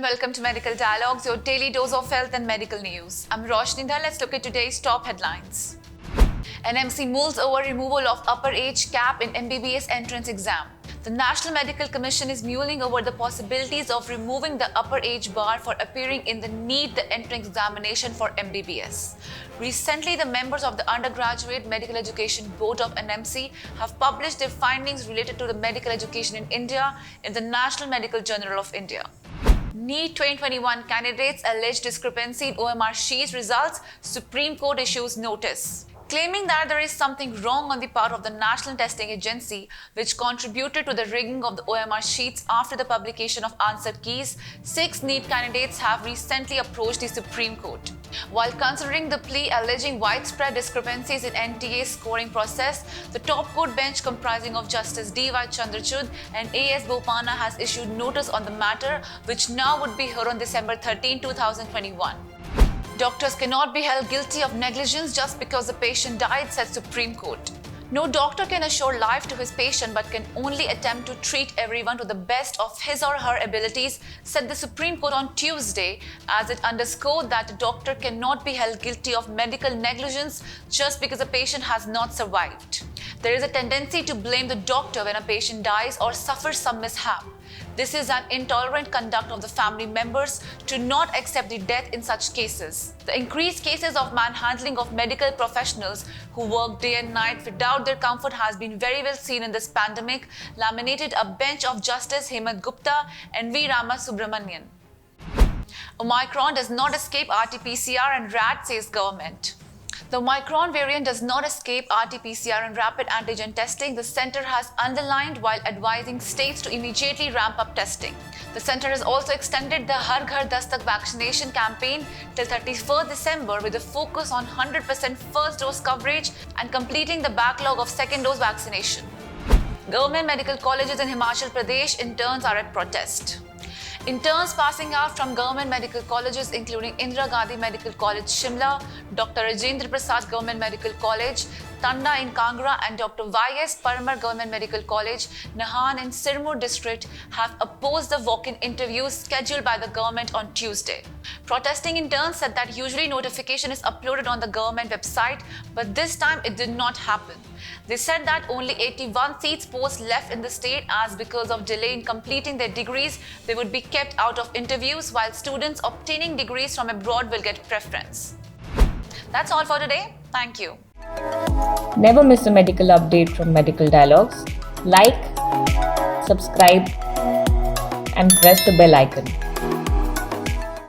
welcome to Medical Dialogues, your daily dose of health and medical news. I'm Roshni Dhar. Let's look at today's top headlines. NMC mulls over removal of upper age cap in MBBS entrance exam. The National Medical Commission is mulling over the possibilities of removing the upper age bar for appearing in the NEET, the entrance examination for MBBS. Recently, the members of the Undergraduate Medical Education Board of NMC have published their findings related to the medical education in India in the National Medical Journal of India. NEET 2021 candidates allege discrepancy in OMR sheets results, Supreme Court issues notice. Claiming that there is something wrong on the part of the National Testing Agency, which contributed to the rigging of the OMR sheets after the publication of answer keys, 6 NEET candidates have recently approached the Supreme Court. While considering the plea alleging widespread discrepancies in NTA scoring process, the top court bench comprising of Justice D.Y. Chandrachud and A.S. Bopanna has issued notice on the matter, which now would be heard on December 13, 2021. Doctors cannot be held guilty of negligence just because the patient died, said Supreme Court. No doctor can assure life to his patient but can only attempt to treat everyone to the best of his or her abilities, said the Supreme Court on Tuesday, as it underscored that a doctor cannot be held guilty of medical negligence just because a patient has not survived. There is a tendency to blame the doctor when a patient dies or suffers some mishap. This is an intolerant conduct of the family members to not accept the death in such cases. The increased cases of manhandling of medical professionals who work day and night without their comfort has been very well seen in this pandemic, laminated a bench of Justice Hemant Gupta and V. Rama Subramanian. Omicron does not escape RT-PCR and RAT, says government. The Omicron variant does not escape RT-PCR and rapid antigen testing, the centre has underlined while advising states to immediately ramp up testing. The centre has also extended the Har Ghar Dastak vaccination campaign till 31st December with a focus on 100% first dose coverage and completing the backlog of second dose vaccination. Government medical colleges in Himachal Pradesh interns are at protest. Interns passing out from government medical colleges including Indira Gandhi Medical College, Shimla, Dr. Rajendra Prasad Government Medical College, Tanda in Kangra and Dr. Y.S. Parmar Government Medical College, Nahan in Sirmur district have opposed the walk-in interviews scheduled by the government on Tuesday. Protesting interns said that usually notification is uploaded on the government website, but this time it did not happen. They said that only 81 seats posts left in the state as because of delay in completing their degrees, they would be kept out of interviews while students obtaining degrees from abroad will get preference. That's all for today. Thank you. Never miss a medical update from Medical Dialogues. Like, subscribe, and press the bell icon.